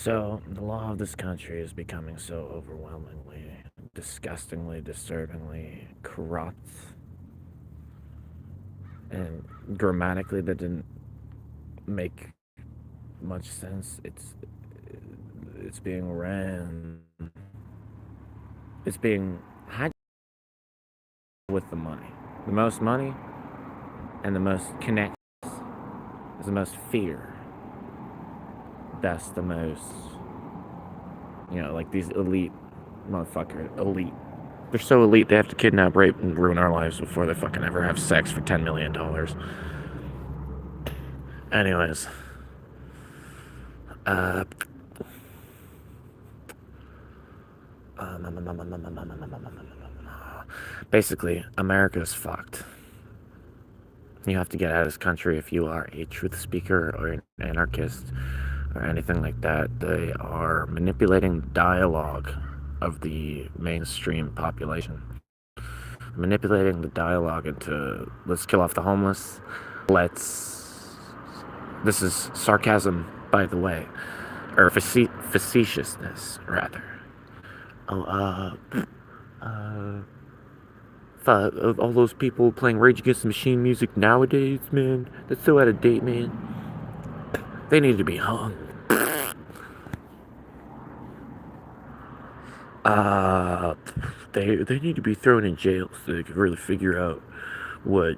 So, the law of this country is becoming so overwhelmingly, disgustingly, disturbingly corrupt. And grammatically, that didn't make much sense. It's being ran. It's being hijacked with the money. The most money and the most connections is the most fear. That's the most, like these elite elite. They're so elite they have to kidnap, rape, and ruin our lives before they fucking ever have sex for $10 million. Anyways, uh, basically, America's fucked. You have to get out of this country if you are a truth speaker or an anarchist or anything like that. They are manipulating dialogue of the mainstream population. Manipulating the dialogue into let's kill off the homeless. This is sarcasm, by the way, or facetiousness, rather. All those people playing Rage Against the Machine music nowadays, man, that's so out of date, man. They need to be hung. They need to be thrown in jail so they can really figure out what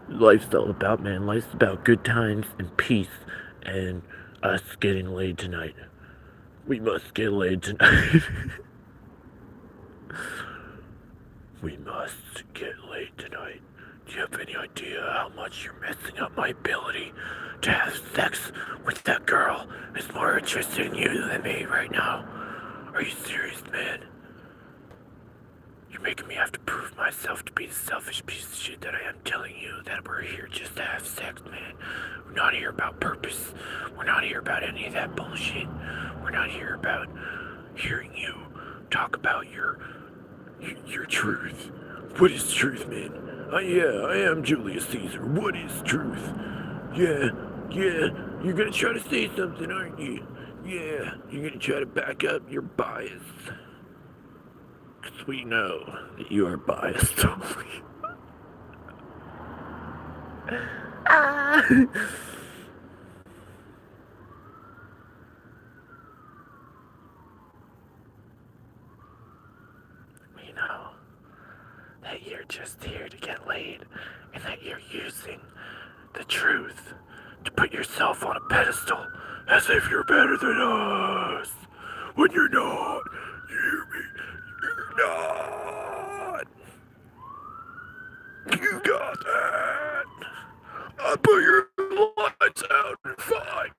life's all about, man. Life's about good times and peace and us getting laid tonight. We must get laid tonight. We must get laid tonight. Do you have any idea how much you're messing up my ability to have sex with that girl who's more interested in you than me right now? Are you serious, man? You're making me have to prove myself to be the selfish piece of shit that I am, telling you that we're here just to have sex, man. We're not here about purpose. We're not here about any of that bullshit. We're not here about hearing you talk about your truth. What is truth, man? I am Julius Caesar. What is truth? Yeah, you're gonna try to say something, aren't you? Yeah, you're gonna try to back up your bias. Because we know that you are biased only. We know that you're just here to get laid and that you're using the truth to put yourself on a pedestal as if you're better than us when you're not. You hear me? You're not. You got that? I'll put your lights out and fight.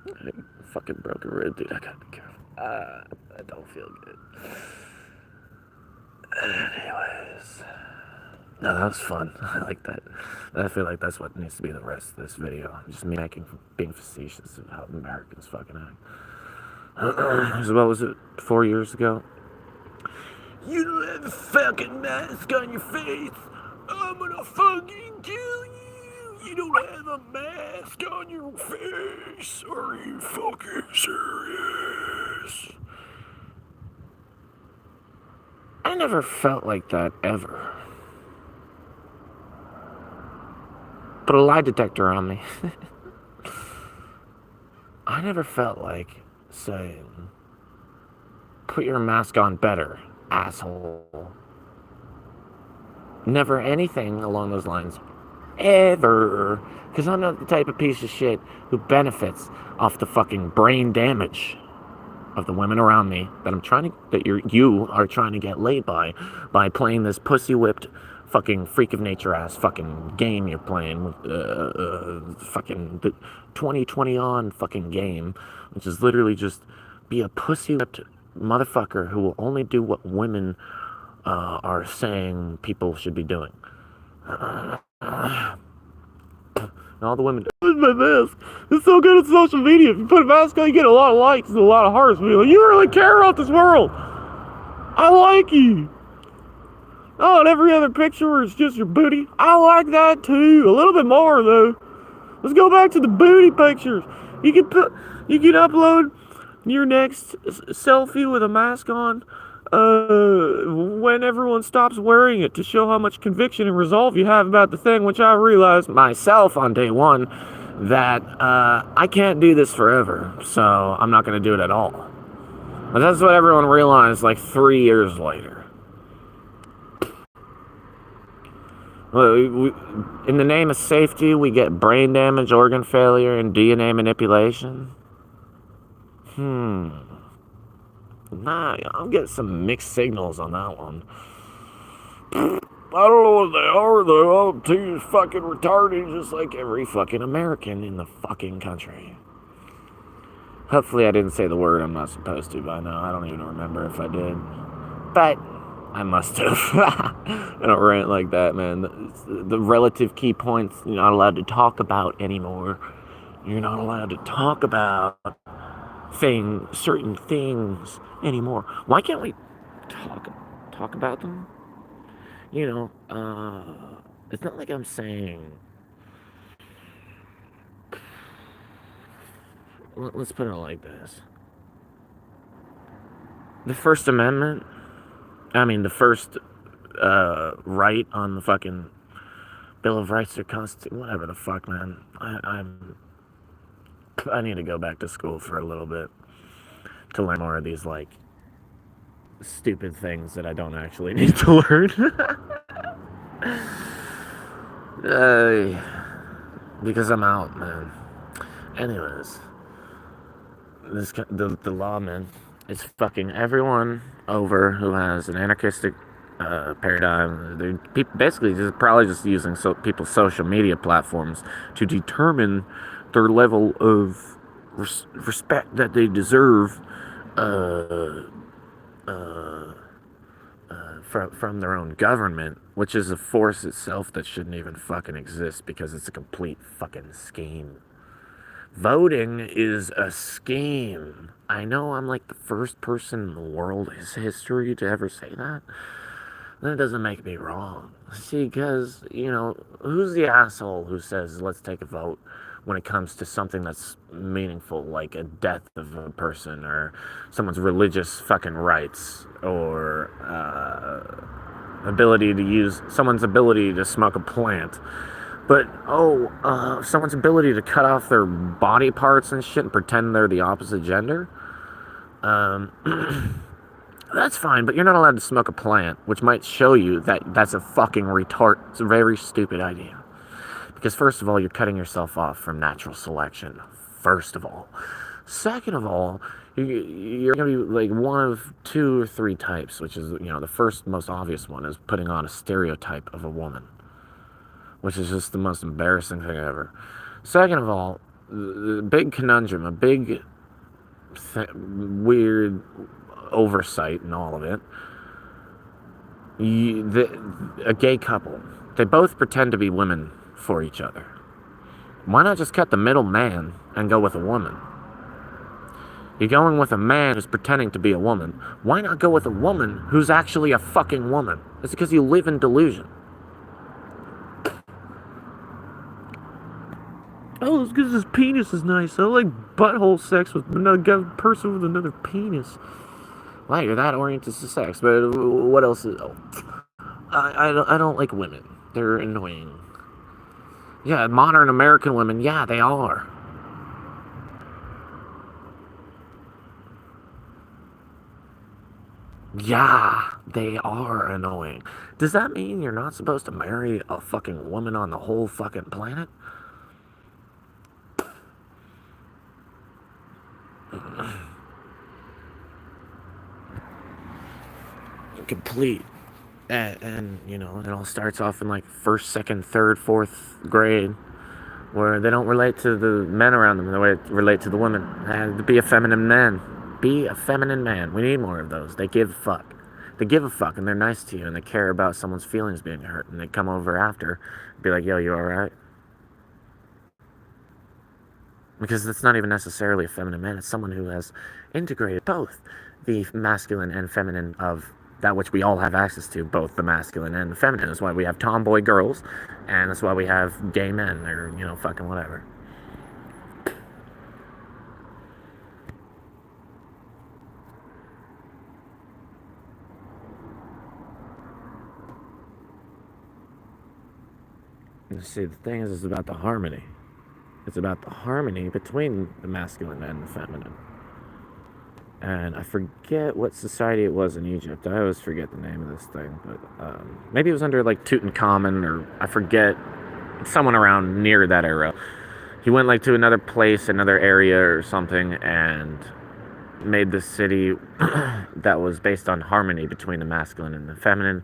I fucking broke a rib, dude. I gotta be careful. I don't feel good. Anyways. No, that was fun. I like that. I feel like that's what needs to be the rest of this video. Just me being facetious of how Americans fucking act. What was it, 4 years ago? You don't have a fucking mask on your face. I'm gonna fucking kill you. You don't have a mask on your face. Are you fucking serious? I never felt like that ever. Put a lie detector on me. I never felt like saying, put your mask on better, asshole. Never anything along those lines. Ever. Because I'm not the type of piece of shit who benefits off the fucking brain damage of the women around me that you are trying to get laid by playing this pussy whipped fucking freak of nature ass fucking game you're playing with fucking the 2020 on fucking game, which is literally just be a pussy whipped motherfucker who will only do what women are saying people should be doing. And all the women, my mask. It's so good at social media. If you put a mask on, you get a lot of likes and a lot of hearts. Like, you really care about this world. I like you. Oh, and every other picture where it's just your booty. I like that too. A little bit more though. Let's go back to the booty pictures. You can put, you can upload your next selfie with a mask on, when everyone stops wearing it to show how much conviction and resolve you have about the thing. Which I realized myself on day one that I can't do this forever, so I'm not going to do it at all. But that's what everyone realized like 3 years later. In the name of safety, we get brain damage, organ failure, and DNA manipulation. Nah, I'm getting some mixed signals on that one. I don't know what they are, though. I'm too fucking retarded, just like every fucking American in the fucking country. Hopefully I didn't say the word I'm not supposed to by now. I don't even remember if I did. But I must have. I don't rant like that, man. The relative key points you're not allowed to talk about anymore. You're not allowed to talk about certain things anymore. Why can't we talk about them? It's not like I'm saying. Let's put it like this: the First Amendment. I mean, the first right on the fucking Bill of Rights or Constitution, whatever the fuck, man. I need to go back to school for a little bit to learn more of these like stupid things that I don't actually need to learn. Because I'm out, man. Anyways, the law, man, is fucking everyone over who has an anarchistic paradigm. They're basically probably just using people's social media platforms to determine their level of respect that they deserve from their own government, which is a force itself that shouldn't even fucking exist because it's a complete fucking scheme. Voting is a scheme. I know I'm like the first person in the world history to ever say that. That doesn't make me wrong. See, because, who's the asshole who says, let's take a vote when it comes to something that's meaningful, like a death of a person or someone's religious fucking rights or someone's ability to smoke a plant. But, someone's ability to cut off their body parts and shit and pretend they're the opposite gender? That's fine, but you're not allowed to smoke a plant, which might show you that that's a fucking retard. It's a very stupid idea. Because first of all, you're cutting yourself off from natural selection. First of all. Second of all, you're going to be like one of 2 or 3 types, which is, the first most obvious one is putting on a stereotype of a woman, which is just the most embarrassing thing ever. Second of all, the big conundrum, a big weird oversight in all of it. A gay couple, they both pretend to be women for each other. Why not just cut the middle man and go with a woman? You're going with a man who's pretending to be a woman. Why not go with a woman who's actually a fucking woman? It's because you live in delusion. Oh, it's because his penis is nice. I like butthole sex with another person with another penis. Wow, you're that oriented to sex. But what else is... Oh, I don't like women. They're annoying. Yeah, modern American women, yeah, they are. Yeah, they are annoying. Does that mean you're not supposed to marry a fucking woman on the whole fucking planet? Complete. And it all starts off in like first, second, third, fourth grade, where they don't relate to the men around them the way they relate to the women. And be a feminine man. Be a feminine man. We need more of those. They give a fuck. They give a fuck and they're nice to you and they care about someone's feelings being hurt and they come over after and be like, yo, you alright? Because it's not even necessarily a feminine man. It's someone who has integrated both the masculine and feminine of that which we all have access to, both the masculine and the feminine. That's why we have tomboy girls, and that's why we have gay men, or, you know, fucking whatever. You see, the thing is, it's about the harmony. It's about the harmony between the masculine and the feminine. And I forget what society it was in Egypt. I always forget the name of this thing, but maybe it was under like Tutankhamun, or I forget, someone around near that era. He went like to another place, another area or something, and made this city that was based on harmony between the masculine and the feminine,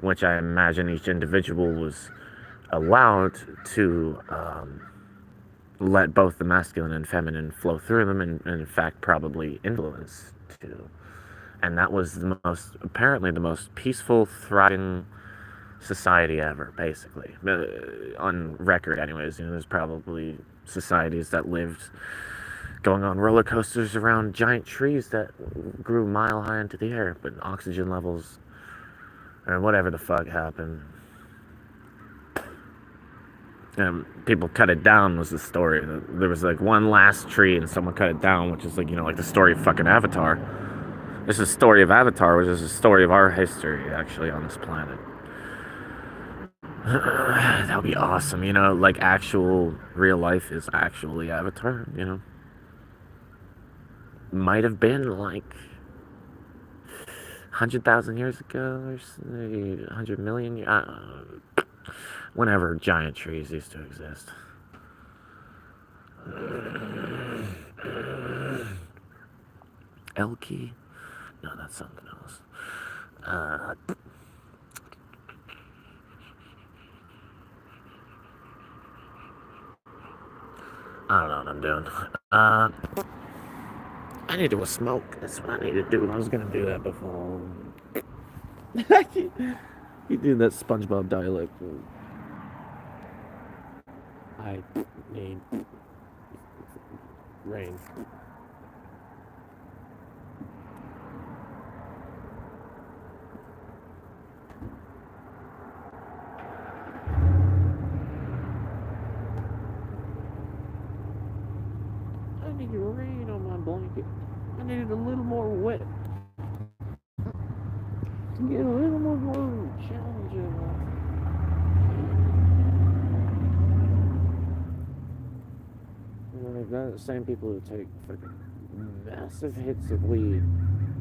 which I imagine each individual was allowed to let both the masculine and feminine flow through them, and in fact probably influence too. And that was apparently the most peaceful, thriving society ever, basically. On record, anyways. You know, there's probably societies that lived going on roller coasters around giant trees that grew mile high into the air, but oxygen levels, or whatever the fuck happened. People cut it down was the story. There was like one last tree and someone cut it down, which is like, you know, like the story of fucking Avatar. This is the story of Avatar, which is the story of our history, actually, on this planet. That would be awesome, you know, like actual real life is actually Avatar, you know. Might have been like 100,000 years ago, or 100 million years, I don't know. Whenever giant trees used to exist. Elky? No, that's something else. I don't know what I'm doing. I need to smoke. That's what I need to do. I was gonna do that before. You do that SpongeBob dialect. I need rain. I need rain on my blanket. I need it a little more wet. To get a little more challenging. They're the same people who take fucking massive hits of weed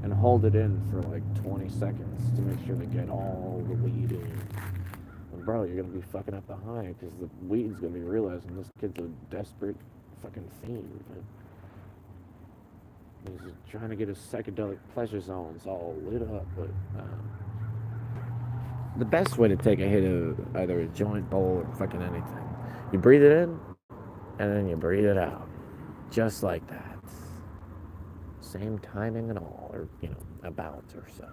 and hold it in for like 20 seconds to make sure they get all the weed in. And bro, you're gonna be fucking up the high because the weed's gonna be realizing this kid's a desperate fucking fiend. He's trying to get his psychedelic pleasure zones all lit up, but the best way to take a hit of either a joint, bowl, or fucking anything, you breathe it in and then you breathe it out. Just like that. Same timing and all, or, you know, about or so.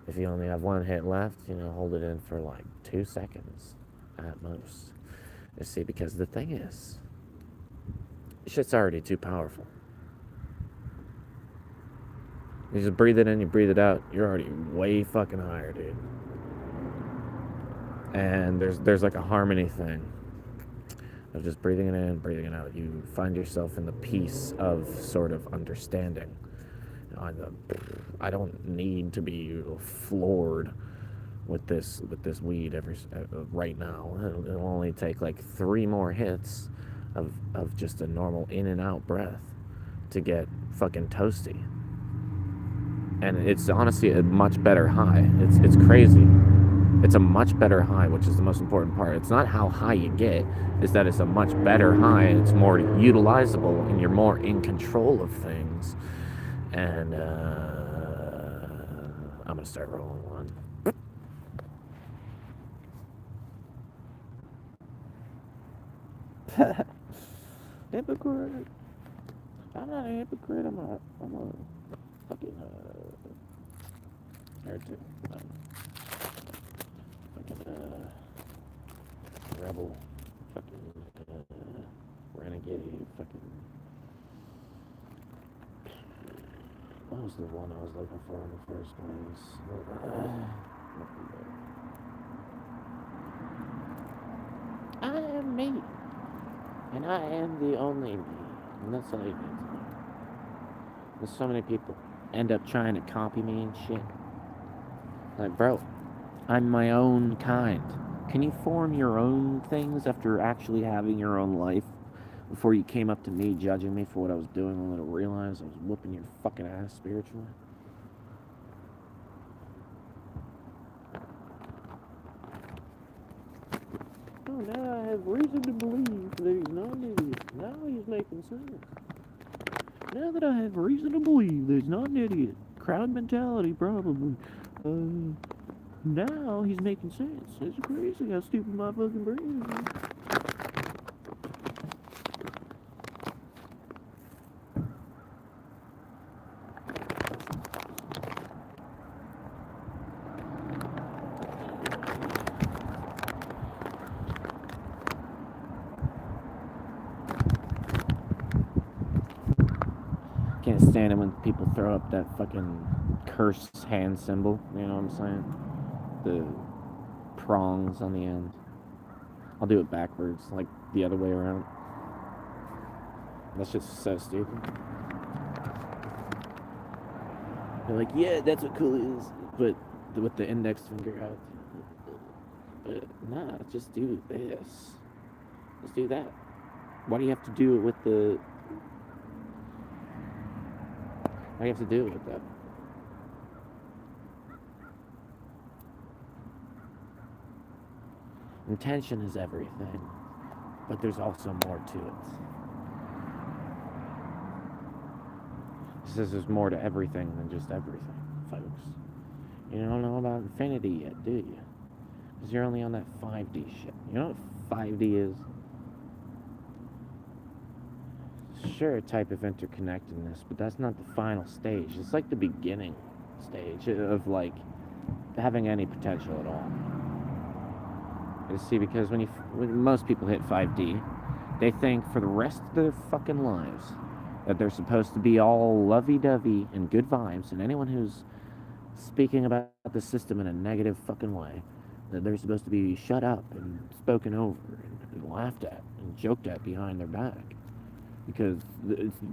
If you only have one hit left, you know, hold it in for like 2 seconds at most. You see, because the thing is, shit's already too powerful. You just breathe it in, you breathe it out, you're already way fucking higher, dude. And there's like a harmony thing of just breathing it in, breathing it out. You find yourself in the peace of sort of understanding. I don't need to be floored with this weed right now. It'll only take like 3 more hits of just a normal in and out breath to get fucking toasty. And it's honestly a much better high. It's crazy. It's a much better high, which is the most important part. It's not how high you get, it's that it's a much better high, and it's more utilizable, and you're more in control of things. And I'm gonna start rolling one. Hypocrite. I'm not a hypocrite. I'm a fucking heretic. Fucking rebel. Fucking renegade. Fucking. Oh was the one I was looking for in the first place? I am me. And I am the only me. And that's all you need to know. There's so many people end up trying to copy me and shit. Like, bro, I'm my own kind. Can you form your own things after actually having your own life before you came up to me judging me for what I was doing only to realize I was whooping your fucking ass spiritually? Oh, now I have reason to believe that he's not an idiot. Now he's making sense. Now that I have reason to believe that he's not an idiot. Crowd mentality, probably. Now he's making sense. It's crazy how stupid my fucking brain is. Can't stand it when people throw up that fucking curse hand symbol. You know what I'm saying? The prongs on the end. I'll do it backwards, like the other way around. That's just so stupid. They're like, yeah, that's what cool is, but with the index finger out. But nah, just do this. Just do that. Why do you have to do it with the... Why do you have to do it with that? Intention is everything, but there's also more to it. It says there's more to everything than just everything, folks. You don't know about infinity yet, do you? Because you're only on that 5D shit. You know what 5D is? Sure, a type of interconnectedness, but that's not the final stage. It's like the beginning stage of, like, having any potential at all. You see, because when most people hit 5D, they think for the rest of their fucking lives that they're supposed to be all lovey-dovey and good vibes, and anyone who's speaking about the system in a negative fucking way, that they're supposed to be shut up and spoken over and laughed at and joked at behind their back. Because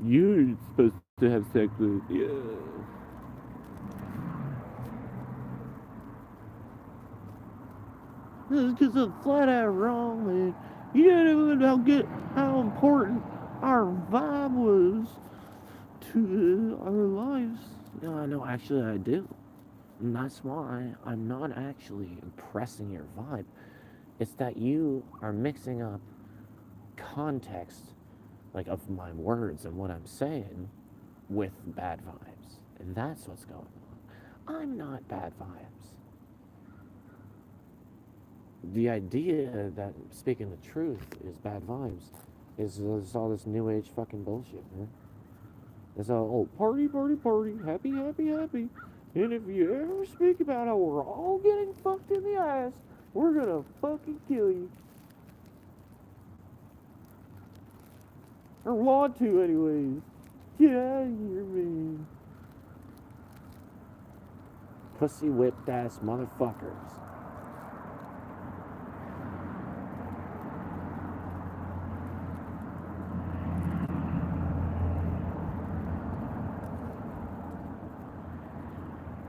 you're supposed to have sex with, yeah. This is because I'm flat out wrong, man. You don't know how important our vibe was to our lives. No, actually I do. And that's why I'm not actually impressing your vibe. It's that you are mixing up context, like, of my words and what I'm saying with bad vibes. And that's what's going on. I'm not bad vibes. The idea that speaking the truth is bad vibes is all this new age fucking bullshit, man. It's all, oh, party, party, party, happy, happy, happy. And if you ever speak about how we're all getting fucked in the ass, we're gonna fucking kill you. Or want to, anyways. Get out of here, man. Pussy whipped ass motherfuckers.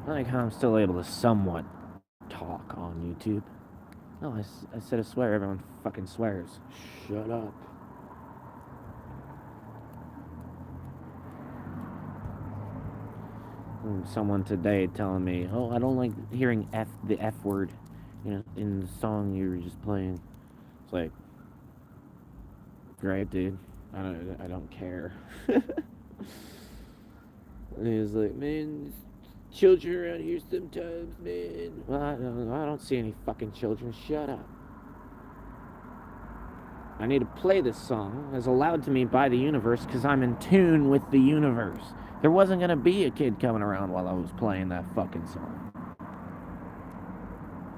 I like how I'm still able to somewhat talk on YouTube. No, I said a swear, everyone fucking swears. Shut up. Someone today telling me, oh, I don't like hearing the F word, in the song you were just playing. It's like, great, dude. I don't care. And he was like, man, children around here sometimes, man. Well, I don't see any fucking children. Shut up. I need to play this song as allowed to me by the universe because I'm in tune with the universe. There wasn't going to be a kid coming around while I was playing that fucking song.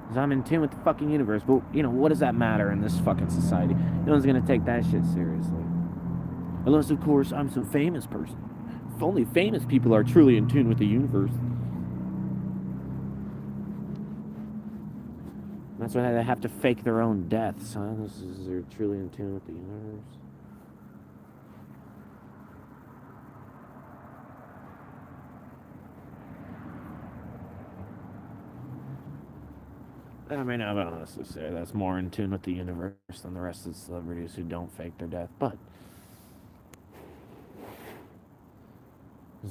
Because I'm in tune with the fucking universe. But, what does that matter in this fucking society? No one's going to take that shit seriously. Unless, of course, I'm some famous person. only famous people are truly in tune with the universe. That's why they have to fake their own deaths, huh? They're truly in tune with the universe. I mean, I would honestly say that's more in tune with the universe than the rest of the celebrities who don't fake their death. But,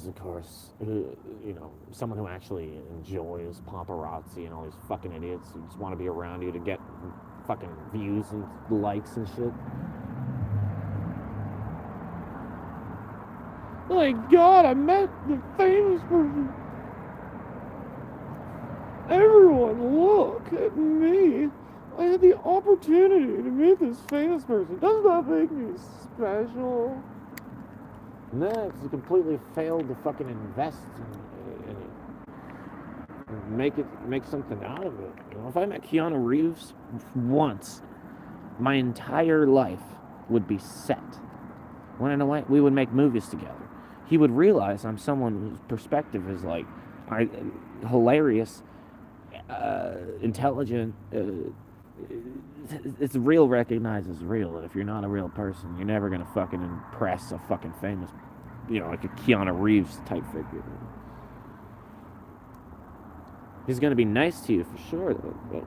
of course, someone who actually enjoys paparazzi and all these fucking idiots who just want to be around you to get fucking views and likes and shit. Like, God, I met the famous person. Everyone, look at me. I had the opportunity to meet this famous person. Doesn't that make me special? Next, you completely failed to fucking invest in it. And make something out of it. If I met Keanu Reeves once, my entire life would be set. Wanna know what? We would make movies together. He would realize I'm someone whose perspective is like hilarious, intelligent. It's real recognizes real. And if you're not a real person, you're never gonna fucking impress a fucking famous, like a Keanu Reeves type figure. He's gonna be nice to you for sure, though. But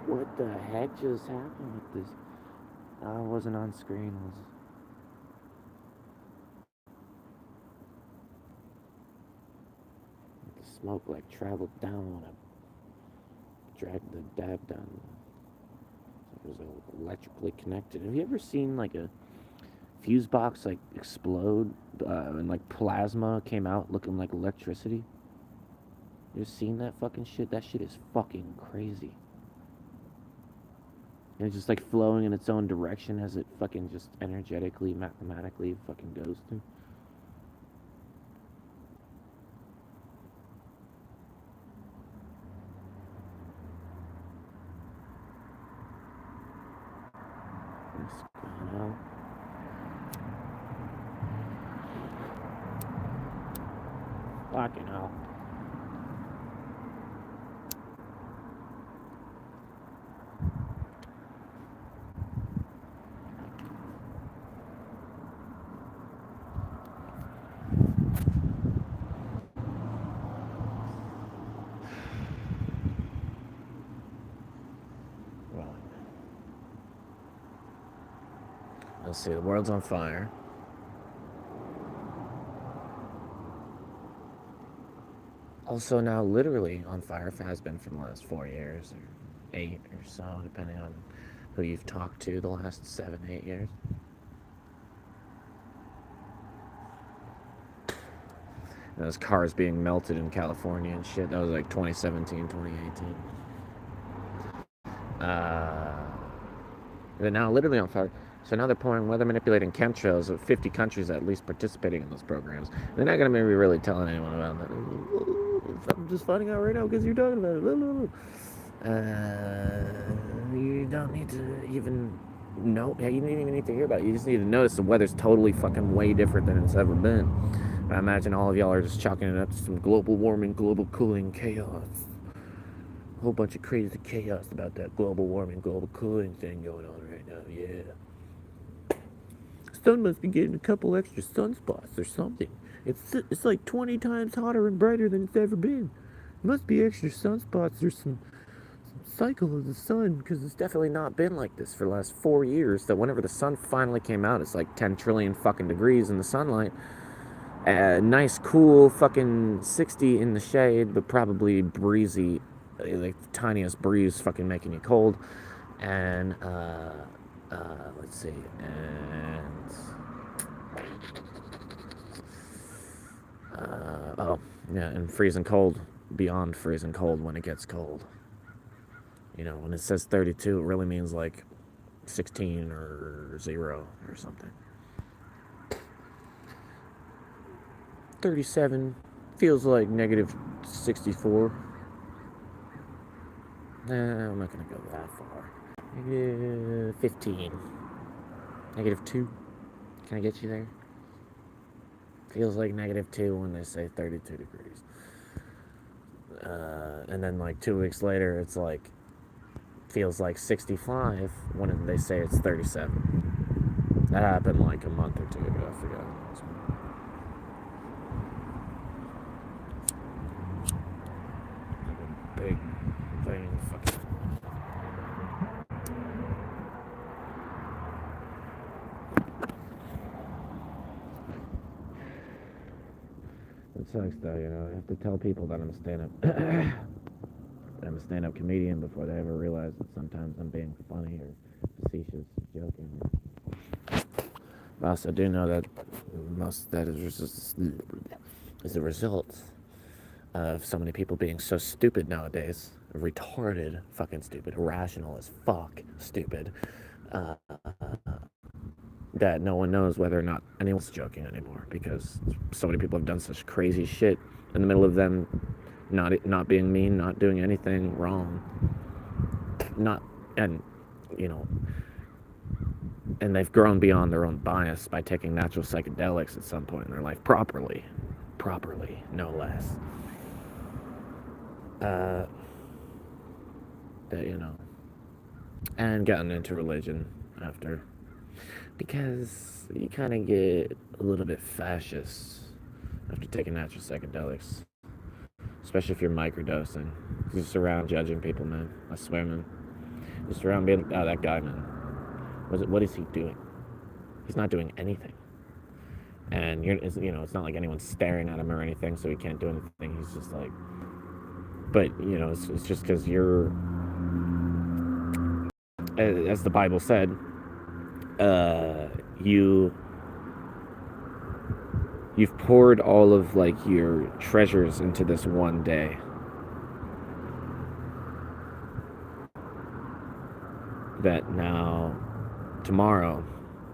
what the heck just happened with this? I wasn't on screen. The smoke like traveled down when I dragged the dab down. It was electrically connected. Have you ever seen like a fuse box like explode and like plasma came out looking like electricity? You ever seen that fucking shit? That shit is fucking crazy. And it's just like flowing in its own direction as it fucking just energetically, mathematically fucking goes through. Fucking hell. Let's see, the world's on fire. Also now literally on fire, has been for the last 4 years, or 8 or so, depending on who you've talked to the last 7, 8 years. And those cars being melted in California and shit, that was like 2017, 2018. They're now literally on fire. So now they're pouring weather manipulating chemtrails of 50 countries at least participating in those programs. They're not going to be really telling anyone about that. I'm just finding out right now because you're talking about it. You don't need to even know. Yeah, you don't even need to hear about it. You just need to notice the weather's totally fucking way different than it's ever been. I imagine all of y'all are just chalking it up to some global warming, global cooling chaos. A whole bunch of crazy chaos about that global warming, global cooling thing going on right now. Yeah. Sun must be getting a couple extra sunspots or something. It's like 20 times hotter and brighter than it's ever been. Must be extra sunspots or some cycle of the sun, because it's definitely not been like this for the last 4 years. That whenever the sun finally came out, it's like 10 trillion fucking degrees in the sunlight. Nice, cool, fucking 60 in the shade, but probably breezy, like the tiniest breeze, fucking making you cold. And let's see, and oh yeah, and freezing cold, beyond freezing cold when it gets cold. You know, when it says 32, it really means like 16 or 0 or something. 37 feels like negative 64. I'm not gonna go that far. Negative 15. Negative 2. Can I get you there? Feels like negative 2 when they say 32 degrees. And then like 2 weeks later, it's like, feels like 65 when they say it's 37. That happened like a month or 2 ago. I forgot. Big thing, fucking. It sucks though, you know. I have to tell people that I'm a stand-up. I'm a stand-up comedian before they ever realize that sometimes I'm being funny or facetious, joking. But I also do know that most of that is a result of so many people being so stupid nowadays, retarded, fucking stupid, irrational as fuck, stupid, that no one knows whether or not anyone's joking anymore, because so many people have done such crazy shit in the middle of them not being mean, not doing anything wrong, and you know, and they've grown beyond their own bias by taking natural psychedelics at some point in their life, properly, no less. That, you know, and gotten into religion after, because you kind of get a little bit fascist after taking natural psychedelics, especially if you're microdosing. You just around judging people, man. I swear, man. Just around being, oh, that guy, man. What is he doing? He's not doing anything. And it's not like anyone's staring at him or anything, so he can't do anything. He's just like, but it's just because you're, as the Bible said, you've poured all of like your treasures into this one day. That now, tomorrow,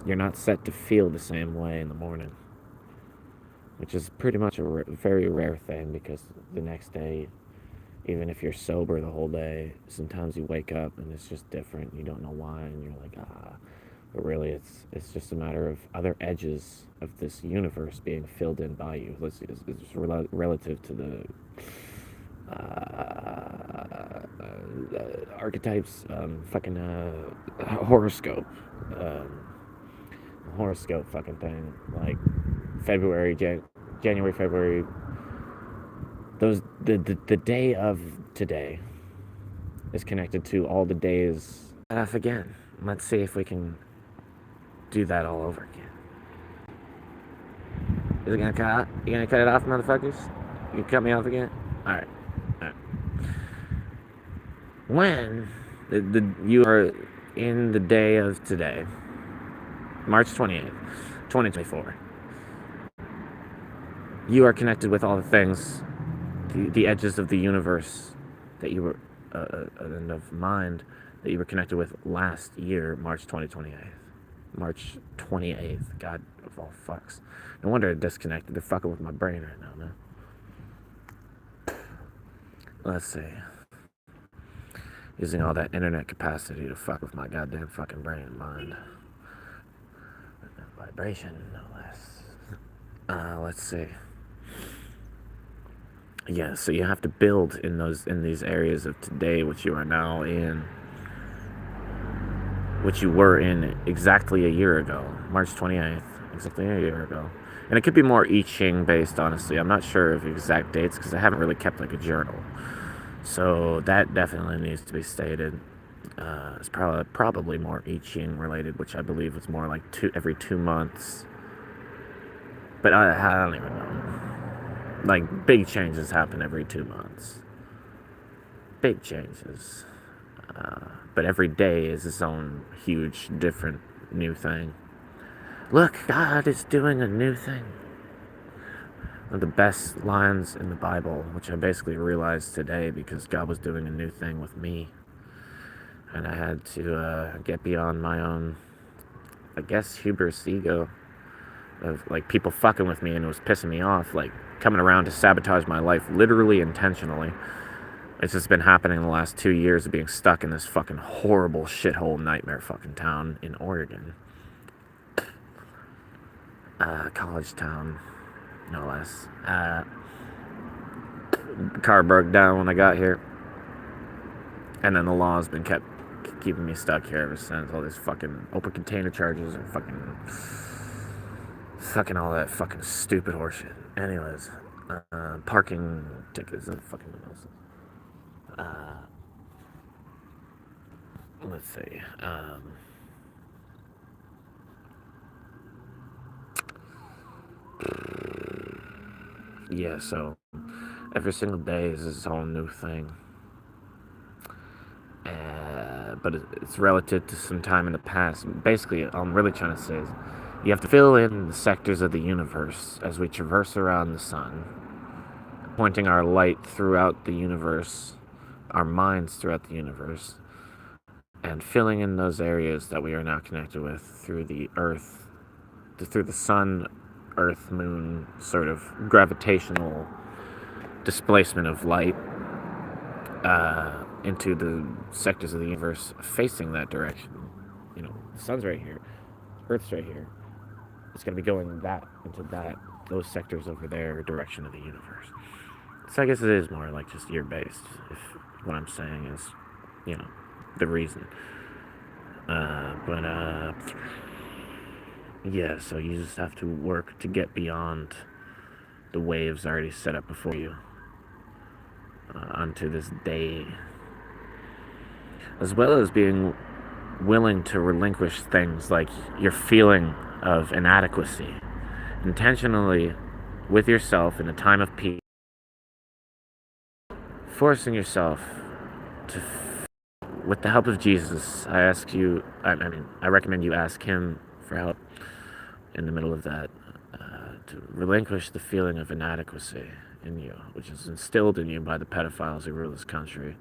you're not set to feel the same way in the morning, which is pretty much a very rare thing, because the next day, even if you're sober the whole day, sometimes you wake up and it's just different. You don't know why, and you're like, but really it's just a matter of other edges of this universe being filled in by you. It's relative to the archetypes, horoscope, horoscope fucking thing, like January, February. Those the day of today is connected to all the days off again. Let's see if we can do that all over again. Is it gonna cut out? You gonna cut it off, motherfuckers? You cut me off again? Alright. When you are in the day of today, March 28th, 2024, you are connected with all the things, the edges of the universe that you were, and of mind, that you were connected with last year, March 2028. March 28th. God of all fucks. No wonder it disconnected. They're fucking with my brain right now, man. Let's see. Using all that internet capacity to fuck with my goddamn fucking brain and mind. Vibration, no less. Let's see. Yeah, so you have to build in these areas of today, which you are now in, which you were in exactly a year ago, March 28th, exactly a year ago. And it could be more I Ching based, honestly. I'm not sure of exact dates because I haven't really kept like a journal. So that definitely needs to be stated. It's probably more I Ching related, which I believe is more like every 2 months. But I don't even know. Like big changes happen every 2 months. Big changes. But every day is its own huge, different, new thing. Look, God is doing a new thing. One of the best lines in the Bible, which I basically realized today because God was doing a new thing with me. And I had to get beyond my own, I guess, hubris ego of like people fucking with me, and it was pissing me off, like coming around to sabotage my life literally intentionally. It's just been happening the last 2 years of being stuck in this fucking horrible shithole nightmare fucking town in Oregon. College town, no less. Car broke down when I got here. And then the law's been keeping me stuck here ever since. All these fucking open container charges and fucking all that fucking stupid horseshit. Anyways, parking tickets and fucking nonsense. Let's see. Yeah, so every single day is its own new thing. But it's relative to some time in the past. Basically, all I'm really trying to say is you have to fill in the sectors of the universe as we traverse around the sun, pointing our light throughout the universe, our minds throughout the universe, and filling in those areas that we are now connected with through the earth, through the sun, earth, moon sort of gravitational displacement of light into the sectors of the universe facing that direction. You know, the sun's right here, Earth's right here. It's going to be going those sectors over there, direction of the universe. So I guess it is more like just year-based, if what I'm saying is, you know, the reason. Yeah, so you just have to work to get beyond the waves already set up before you onto this day, as well as being willing to relinquish things like your feeling of inadequacy intentionally with yourself in a time of peace, forcing yourself to, with the help of Jesus. I recommend you ask him for help in the middle of that, to relinquish the feeling of inadequacy in you, which is instilled in you by the pedophiles who rule this country,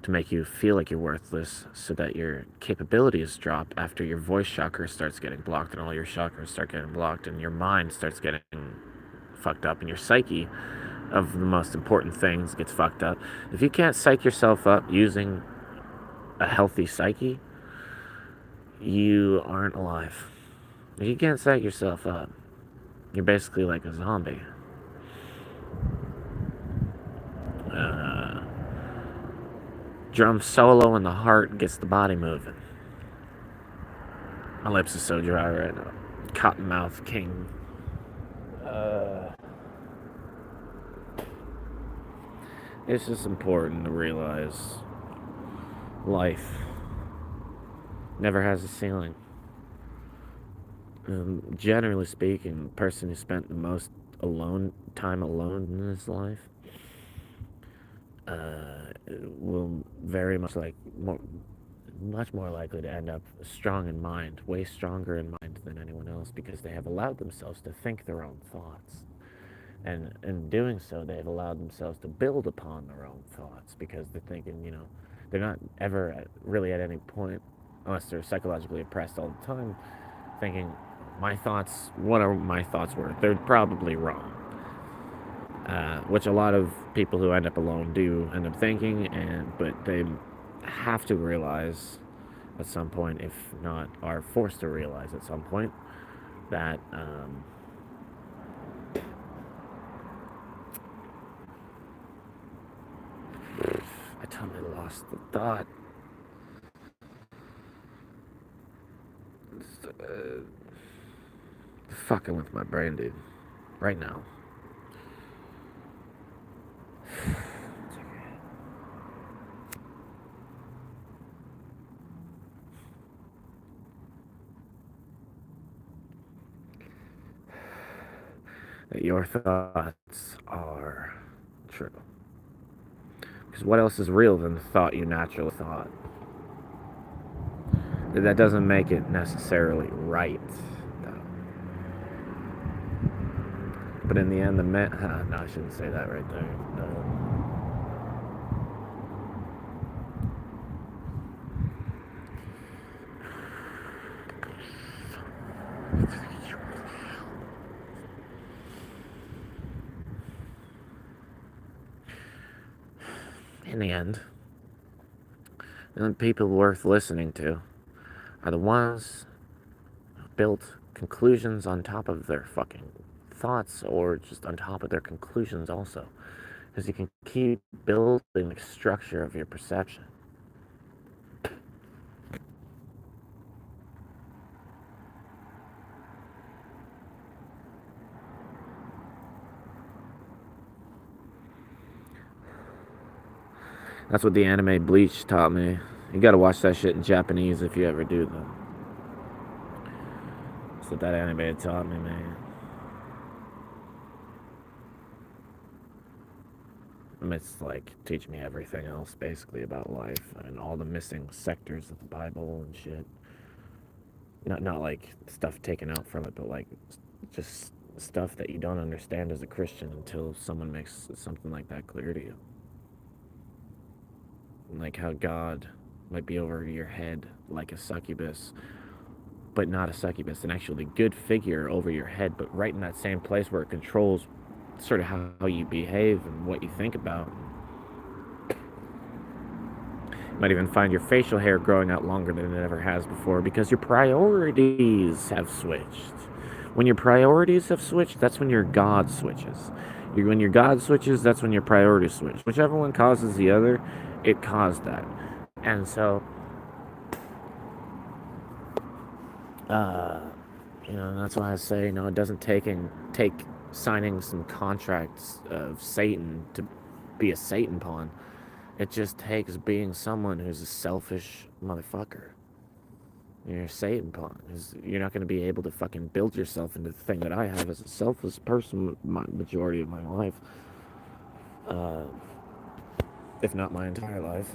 to make you feel like you're worthless so that your capabilities drop after your voice chakra starts getting blocked and all your chakras start getting blocked and your mind starts getting fucked up and your psyche of the most important things gets fucked up. If you can't psych yourself up using a healthy psyche, you aren't alive. If you can't psych yourself up, you're basically like a zombie. Drum solo and the heart gets the body moving. My lips are so dry right now. Cottonmouth King. It's just important to realize life never has a ceiling. Generally speaking, the person who spent the most time alone in his life will very much much more likely to end up strong in mind, way stronger in mind than anyone else, because they have allowed themselves to think their own thoughts. And in doing so, they've allowed themselves to build upon their own thoughts, because they're thinking, they're not ever really at any point, unless they're psychologically oppressed all the time, thinking, what are my thoughts worth? They're probably wrong. Which a lot of people who end up alone do end up thinking, but they have to realize at some point, if not are forced to realize at some point, that I totally lost the thought. Fucking with my brain, dude. right now. That your thoughts are true. Because what else is real than the thought you naturally thought? That doesn't make it necessarily right, though. But in the end, no, I shouldn't say that right there. In the end, the only people worth listening to are the ones who built conclusions on top of their fucking thoughts, or just on top of their conclusions also. Because you can keep building the structure of your perception. That's what the anime Bleach taught me. You gotta watch that shit in Japanese if you ever do, though. That's what that anime taught me, man. I mean, it's like teaching me everything else, basically, about life and all the missing sectors of the Bible and shit. Not like stuff taken out from it, but like just stuff that you don't understand as a Christian until someone makes something like that clear to you. Like how God might be over your head like a succubus, but not a succubus, an actually good figure over your head, but right in that same place where it controls sort of how you behave and what you think about. You might even find your facial hair growing out longer than it ever has before because your priorities have switched. When your priorities have switched, that's when your God switches. When your God switches, that's when your priorities switch. Whichever one causes the other, it caused that. And so, that's why I say, it doesn't take signing some contracts of Satan to be a Satan pawn. It just takes being someone who's a selfish motherfucker. You're a Satan pawn. You're not going to be able to fucking build yourself into the thing that I have as a selfless person my majority of my life. If not my entire life.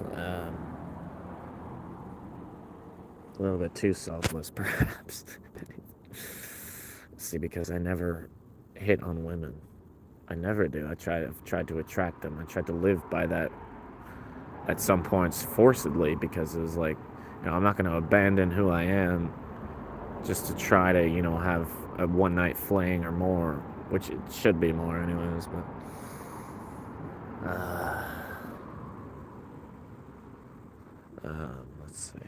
A little bit too selfless, perhaps. See, because I never hit on women. I never do. I've tried to attract them. I tried to live by that at some points forcedly, because it was like, I'm not going to abandon who I am just to try to, have a one night fling or more, which it should be more anyways, but let's see.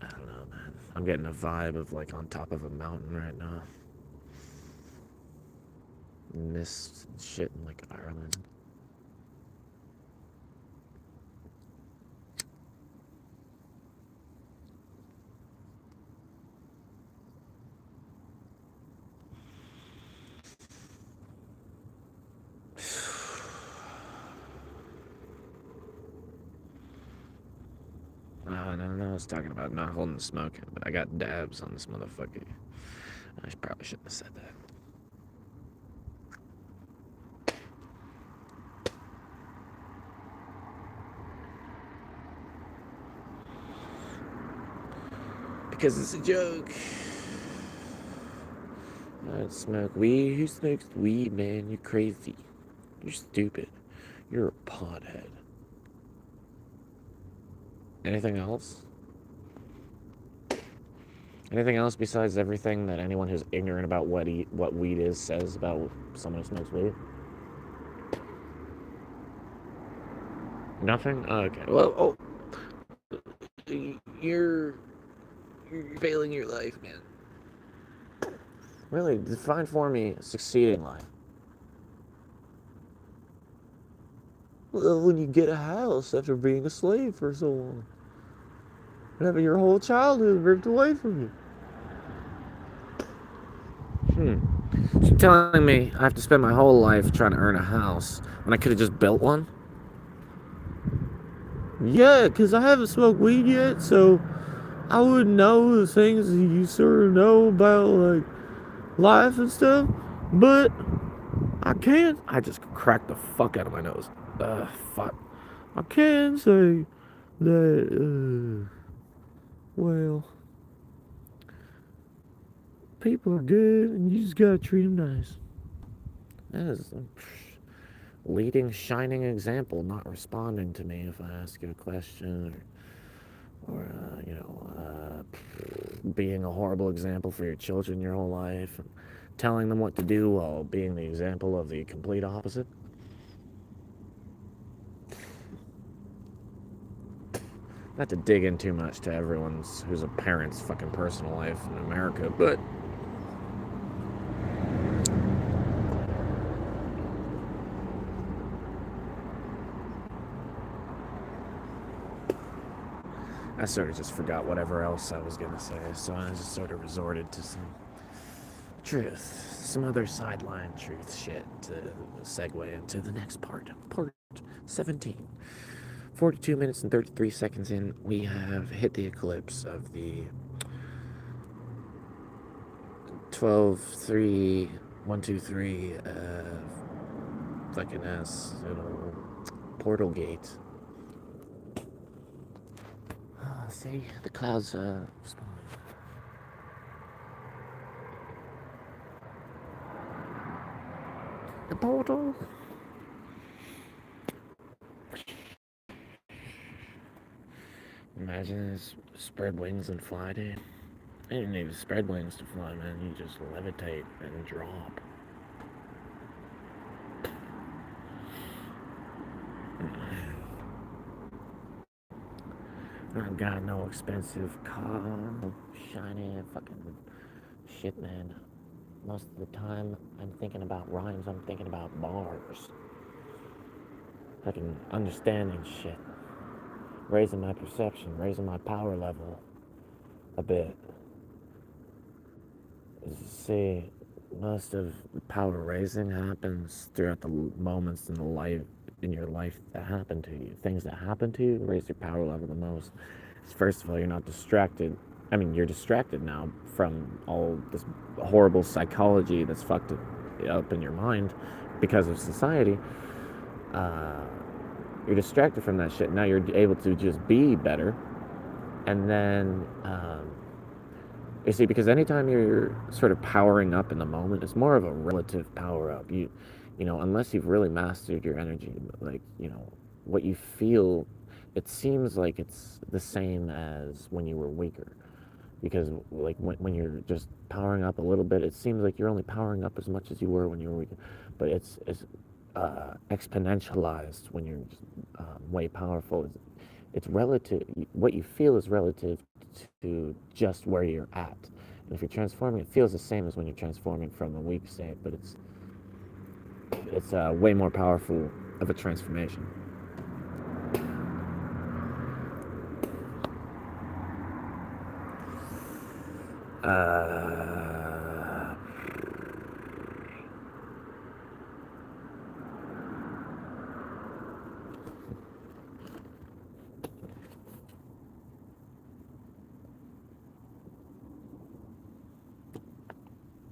I don't know, man. I'm getting a vibe of like on top of a mountain right now. Mist and shit in like Ireland. No, I was talking about not holding the smoke in, but I got dabs on this motherfucker. I probably shouldn't have said that. Because it's a joke. I don't smoke weed. Who smokes weed, man? You're crazy. You're stupid. You're a pothead. Anything else? Anything else besides everything that anyone who's ignorant about what weed is says about someone who smokes weed? Nothing? Okay. Well, you're failing your life, man. Really, define for me succeeding life. Well, when you get a house after being a slave for so long, and having your whole childhood ripped away from you. You're telling me I have to spend my whole life trying to earn a house when I could have just built one? Yeah, because I haven't smoked weed yet, so I wouldn't know the things that you sort of know about, like, life and stuff. But I can. I just cracked the fuck out of my nose. Fuck. I can say that, well, people are good and you just gotta treat them nice. That is a leading, shining example, not responding to me if I ask you a question, or being a horrible example for your children your whole life, and telling them what to do while being the example of the complete opposite. Not to dig in too much to everyone's who's a parent's fucking personal life in America, but I sort of just forgot whatever else I was gonna say, so I just sort of resorted to some truth, some other sideline truth shit to segue into the next part. Part 17. 42 minutes and 33 seconds in, we have hit the eclipse of the 12, 3, 1, 2, 3, fucking ass, portal gate. See, the clouds, respond. The portal. Imagine this spread wings and fly, dude. You didn't need to spread wings to fly, man. You just levitate and drop. I've got no expensive car, shiny fucking shit, man. Most of the time, I'm thinking about rhymes. I'm thinking about bars. Fucking understanding shit. Raising my perception, raising my power level a bit. See, most of power raising happens throughout the moments in your life that happen to you. Things that happen to you raise your power level the most. First of all, you're not distracted. I mean, you're distracted now from all this horrible psychology that's fucked up in your mind because of society. You're distracted from that shit. Now you're able to just be better. And then, you see, because anytime you're sort of powering up in the moment, it's more of a relative power up. Unless you've really mastered your energy, like, what you feel, it seems like it's the same as when you were weaker. Because, like, when you're just powering up a little bit, it seems like you're only powering up as much as you were when you were weaker. But it's exponentialized when you're way powerful. It's relative. What you feel is relative to just where you're at. And if you're transforming, it feels the same as when you're transforming from a weak state, but it's way more powerful of a transformation.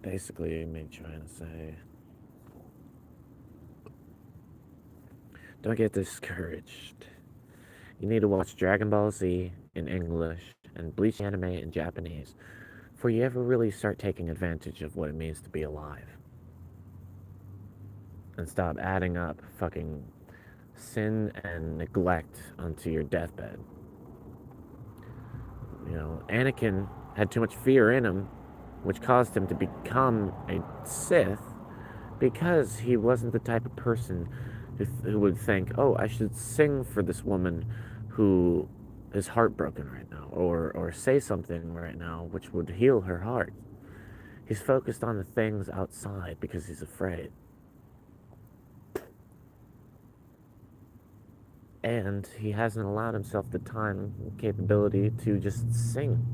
Basically, me trying to say, don't get discouraged. You need to watch Dragon Ball Z in English and Bleach anime in Japanese before you ever really start taking advantage of what it means to be alive. And stop adding up fucking sin and neglect onto your deathbed. Anakin had too much fear in him, which caused him to become a Sith, because he wasn't the type of person who would think, oh, I should sing for this woman who is heartbroken right now, or say something right now which would heal her heart. He's focused on the things outside because he's afraid. And he hasn't allowed himself the time and capability to just sing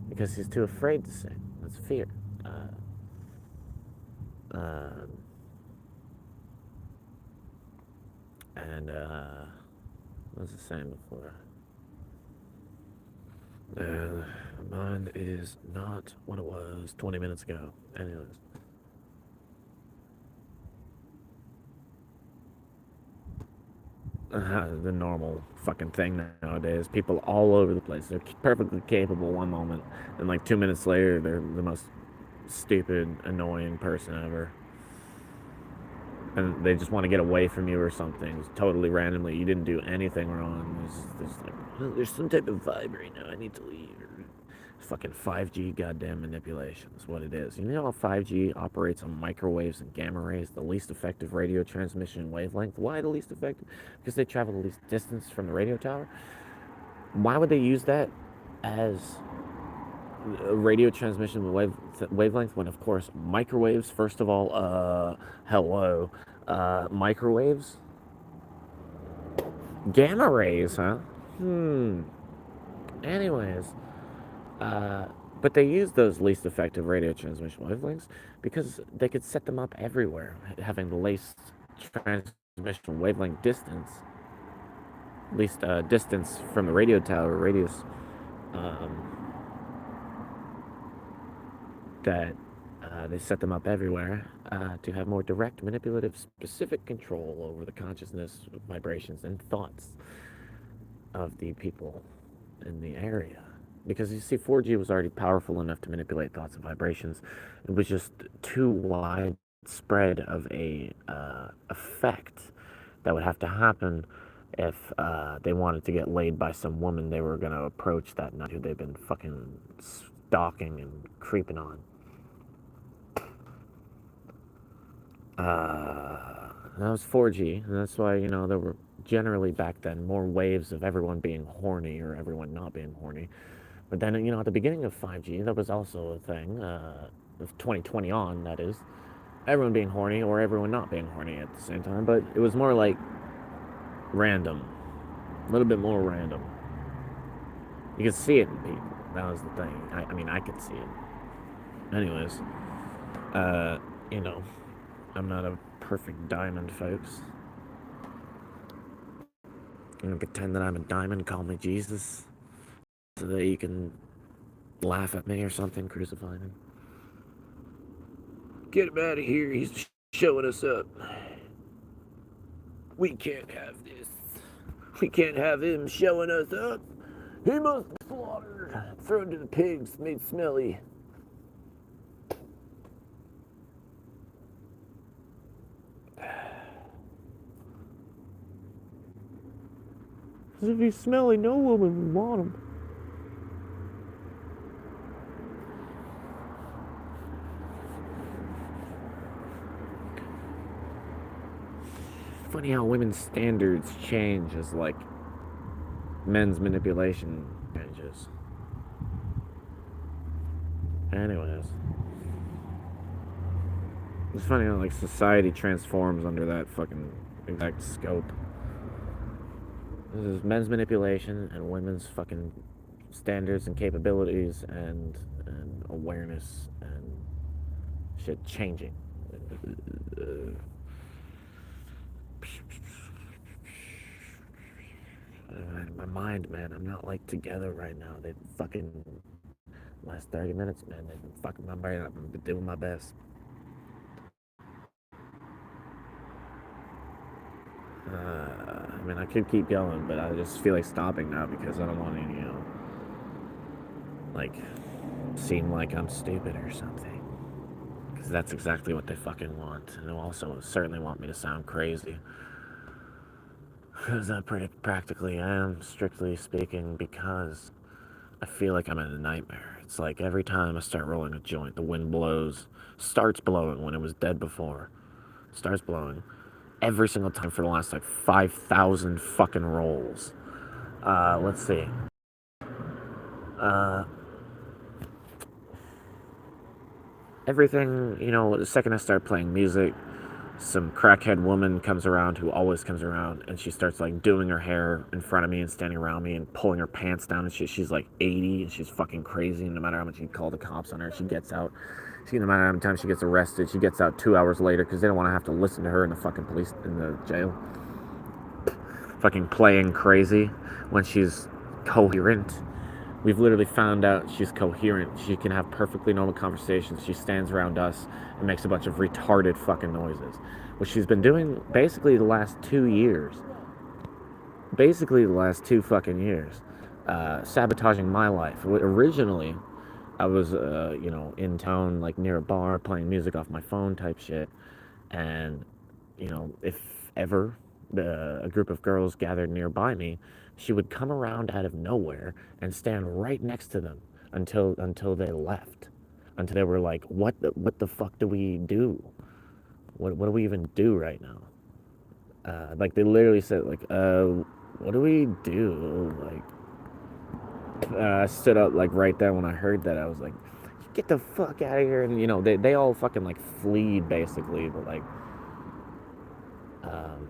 because he's too afraid to sing. That's fear. Um, and what was I saying before? Mine is not what it was 20 minutes ago. Anyways. The normal fucking thing nowadays. People all over the place. They're perfectly capable one moment, and like 2 minutes later, they're the most stupid, annoying person ever. And they just want to get away from you or something totally randomly. You didn't do anything wrong. There's like, oh, there's some type of vibe right now. I need to leave. Fucking 5G goddamn manipulation is what it is. You know how 5G operates on microwaves and gamma rays, the least effective radio transmission wavelength? Why the least effective? Because they travel the least distance from the radio tower. Why would they use that as a radio transmission wavelength when, of course, microwaves, first of all, hello, microwaves? Gamma rays, huh? Anyways, Uh, but they use those least effective radio transmission wavelengths because they could set them up everywhere, having the least transmission wavelength distance, least distance from the radio tower radius, um, that they set them up everywhere to have more direct, manipulative, specific control over the consciousness, vibrations, and thoughts of the people in the area. Because you see, 4G was already powerful enough to manipulate thoughts and vibrations. It was just too widespread of a effect that would have to happen if they wanted to get laid by some woman they were going to approach that night who they've been fucking stalking and creeping on. That was 4G, and that's why, there were generally back then more waves of everyone being horny or everyone not being horny. But then, at the beginning of 5G, that was also a thing, of 2020 on, that is, everyone being horny or everyone not being horny at the same time. But it was more like random, a little bit more random. You could see it in people. That was the thing. I mean, I could see it. Anyways, I'm not a perfect diamond, folks. I'm gonna pretend that I'm a diamond, call me Jesus, so that you can laugh at me or something, crucify me. Get him out of here, he's showing us up. We can't have this. We can't have him showing us up. He must be slaughtered, thrown to the pigs, made smelly. If he's smelly, no woman would want him. Funny how women's standards change as like men's manipulation changes. Anyways, it's funny how like society transforms under that fucking exact scope. This is men's manipulation and women's fucking standards and capabilities and awareness and shit changing. My mind, man, I'm not like together right now. They fucking last 30 minutes, man. They've been fucking my brain up. I've been doing my best. I mean, I could keep going, but I just feel like stopping now because I don't want to, like, seem like I'm stupid or something. Because that's exactly what they fucking want. And they also certainly want me to sound crazy. Because I pretty practically am, strictly speaking, because I feel like I'm in a nightmare. It's like every time I start rolling a joint, the wind starts blowing when it was dead before. Starts blowing. Every single time for the last like 5,000 fucking rolls. Let's see. Everything, the second I start playing music, some crackhead woman comes around who always comes around, and she starts like doing her hair in front of me and standing around me and pulling her pants down and shit. She's like 80 and she's fucking crazy, and no matter how much you call the cops on her, she gets out. No matter how many times she gets arrested, she gets out 2 hours later because they don't want to have to listen to her in the fucking police in the jail fucking playing crazy when she's coherent. We've literally found out she's coherent. She can have perfectly normal conversations. She stands around us and makes a bunch of retarded fucking noises, which she's been doing basically the last 2 years. Basically the last 2 fucking years. Sabotaging my life. Originally, I was, in town, like near a bar, playing music off my phone type shit. And, if ever a group of girls gathered nearby me, she would come around out of nowhere and stand right next to them until they left, until they were like, what the fuck do we do? What do we even do right now? Like they literally said, like, what do we do? Like, I stood up like right there when I heard that. I was like, get the fuck out of here! And they all fucking like fleed basically, but like, um,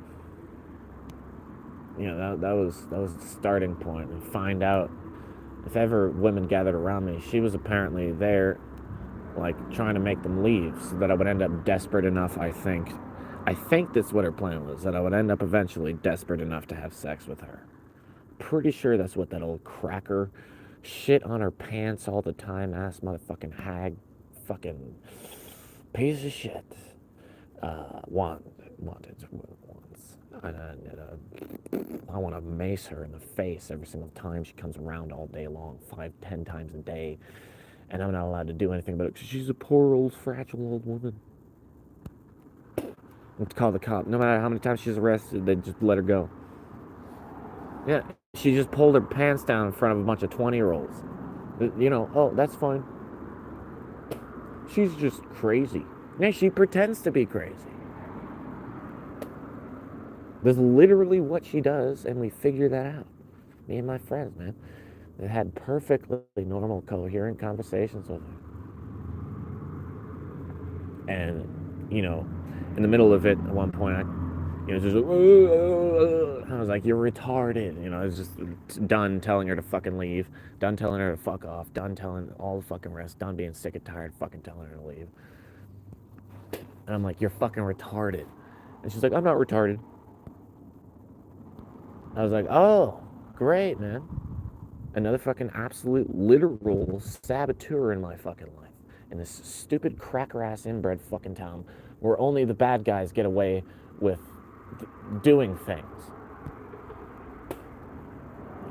that was the starting point. And find out if ever women gathered around me, she was apparently there, like trying to make them leave, so that I would end up desperate enough. I think that's what her plan was. That I would end up eventually desperate enough to have sex with her. Pretty sure that's what that old cracker, shit on her pants all the time, ass motherfucking hag, fucking piece of shit. Wanted once. I want to mace her in the face every single time she comes around all day long, 5, 10 times a day, and I'm not allowed to do anything about it because she's a poor old fragile old woman. Let's call the cop. No matter how many times she's arrested, they just let her go. Yeah, she just pulled her pants down in front of a bunch of 20-year-olds. Oh, that's fine. She's just crazy. Yeah, she pretends to be crazy. That's literally what she does, and we figure that out. Me and my friends, man. They had perfectly normal, coherent conversations with her. And, in the middle of it, at one point, just like, I was like, you're retarded. I was just done telling her to fucking leave, done telling her to fuck off, done telling all the fucking rest, done being sick and tired, fucking telling her to leave. And I'm like, you're fucking retarded. And she's like, I'm not retarded. I was like, oh, great, man. Another fucking absolute literal saboteur in my fucking life. In this stupid cracker ass inbred fucking town where only the bad guys get away with doing things.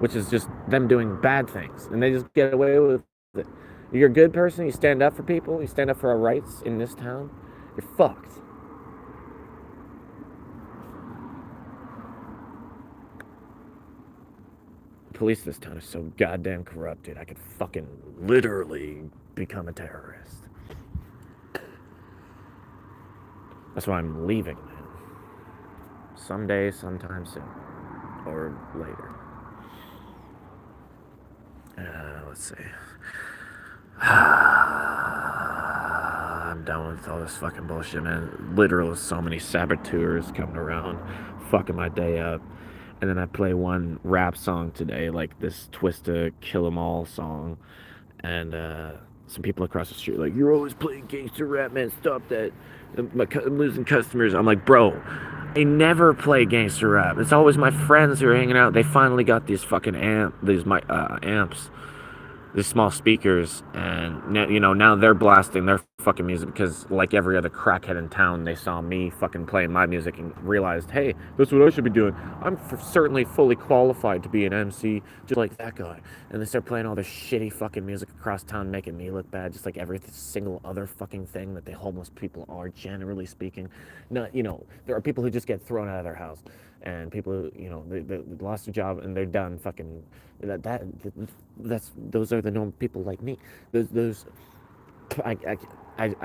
Which is just them doing bad things. And they just get away with it. You're a good person, you stand up for people, you stand up for our rights in this town, you're fucked. Police this town is so goddamn corrupt, dude. I could fucking literally become a terrorist. That's why I'm leaving, man. Someday, sometime soon. Or later. Let's see. I'm done with all this fucking bullshit, man. Literally so many saboteurs coming around, fucking my day up. And then I play one rap song today, like this Twista Kill 'Em All song. And some people across the street like, you're always playing gangster rap, man. Stop that. I'm losing customers. I'm like, bro, I never play gangster rap. It's always my friends who are hanging out. They finally got these fucking amps, these small speakers, and now they're blasting their fucking music because, like every other crackhead in town, they saw me fucking playing my music and realized, hey, that's what I should be doing. I'm certainly fully qualified to be an MC, just like that guy. And they start playing all this shitty fucking music across town, making me look bad, just like every single other fucking thing that the homeless people are, generally speaking. Not, there are people who just get thrown out of their house, and people who, they lost their job and they're done fucking. Those are the normal people like me. Those I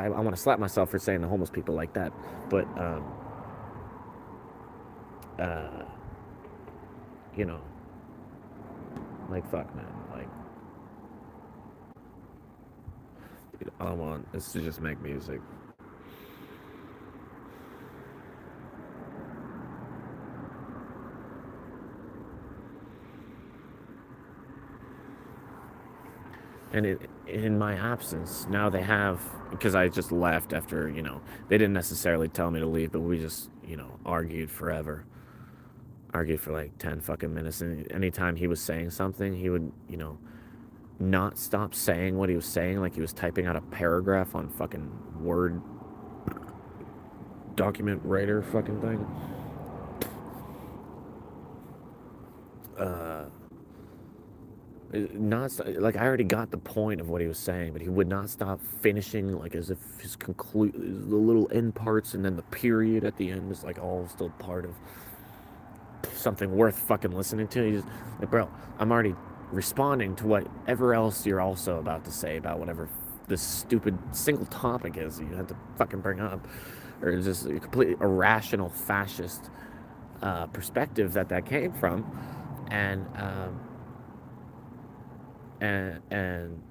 want to slap myself for saying the homeless people like that, but uh, like fuck, man, like all I want is to just make music. And in my absence, now they have, because I just left after, they didn't necessarily tell me to leave, but we just, argued forever. Argued for like 10 fucking minutes. And anytime he was saying something, he would, not stop saying what he was saying, like he was typing out a paragraph on fucking Word document writer fucking thing. Uh, not like I already got the point of what he was saying, but he would not stop finishing, like as if his the little end parts and then the period at the end is like all still part of something worth fucking listening to. He's like, bro, I'm already responding to whatever else you're also about to say about whatever this stupid single topic is you had to fucking bring up, or it's just a completely irrational fascist perspective that came from, and and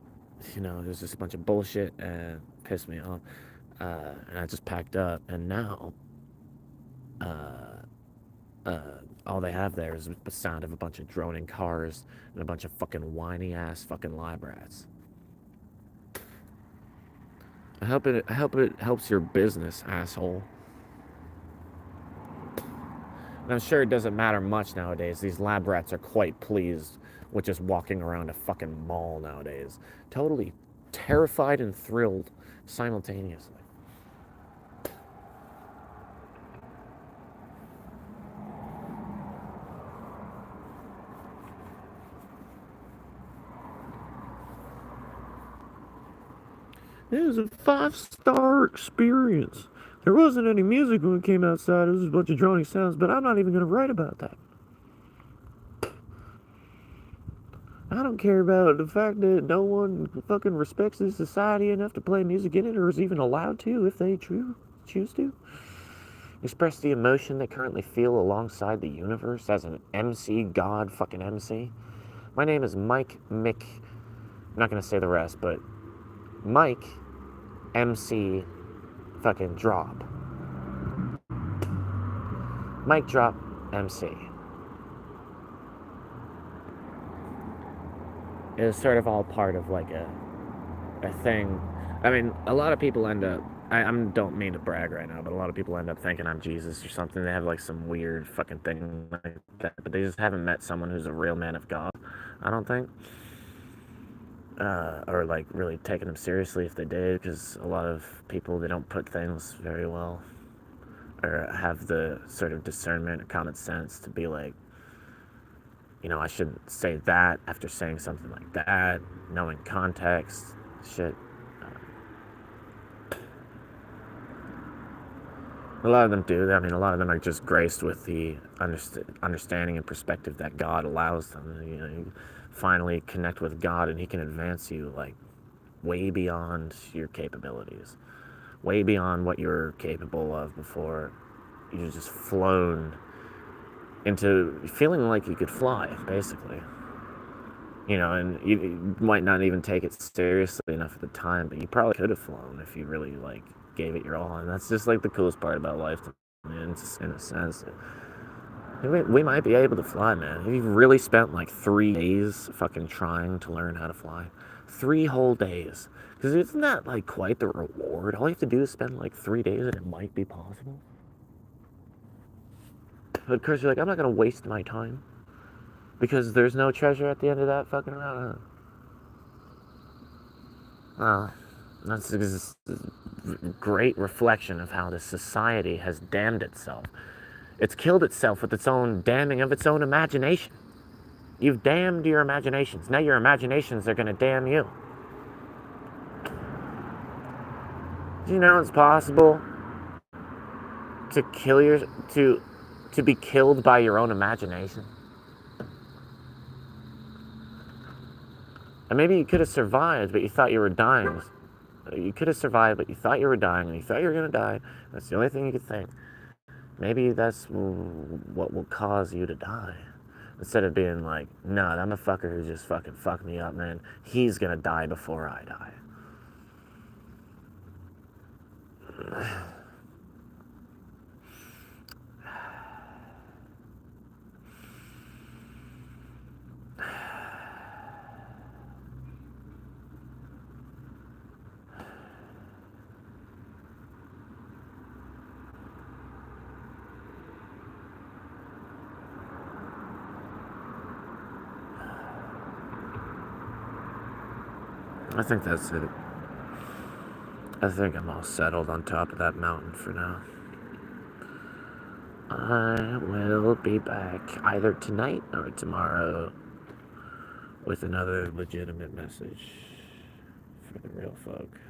it was just a bunch of bullshit and pissed me off, and I just packed up, and now uh, all they have there is the sound of a bunch of droning cars and a bunch of fucking whiny ass fucking lab rats. I hope it helps your business, asshole. And I'm sure it doesn't matter much nowadays. These lab rats are quite pleased with just walking around a fucking mall nowadays. Totally terrified and thrilled simultaneously. It was a 5-star experience. There wasn't any music when we came outside. It was a bunch of droning sounds, but I'm not even going to write about that. I don't care about the fact that no one fucking respects this society enough to play music in it, or is even allowed to if they choose to. Express the emotion they currently feel alongside the universe as an MC, God fucking MC. My name is Mike Mick. I'm not going to say the rest, but Mike MC fucking Drop. Mike Drop MC. It was sort of all part of like a thing. I mean, a lot of people end up. I don't mean to brag right now, but a lot of people end up thinking I'm Jesus or something. They have like some weird fucking thing like that, but they just haven't met someone who's a real man of God. I don't think, or like really taking them seriously if they did, because a lot of people, they don't put things very well, or have the sort of discernment or common sense to be like, I shouldn't say that after saying something like that, knowing context, shit. A lot of them do. I mean, a lot of them are just graced with the understanding and perspective that God allows them. You finally connect with God, and He can advance you like way beyond your capabilities, way beyond what you were capable of before. You just flown into feeling like you could fly, basically. And you might not even take it seriously enough at the time, but you probably could have flown if you really like gave it your all. And that's just like the coolest part about life, man. Just in a sense, we might be able to fly, man. If you've really spent like 3 days fucking trying to learn how to fly, 3 whole days, because isn't that like quite the reward? All you have to do is spend like 3 days, and it might be possible. But of course, you're like, I'm not gonna waste my time, because there's no treasure at the end of that fucking road. That's a great reflection of how this society has damned itself. It's killed itself with its own damning of its own imagination. You've damned your imaginations. Now your imaginations are going to damn you. Do you know it's possible to kill to be killed by your own imagination? And maybe you could have survived, but you thought you were dying. You could have survived, but you thought you were dying, and you thought you were going to die. That's the only thing you could think. Maybe that's what will cause you to die. Instead of being like, nah, I'm a fucker who just fucking fucked me up, man. He's going to die before I die. I think that's it. I think I'm all settled on top of that mountain for now. I will be back either tonight or tomorrow with another legitimate message for the real folk.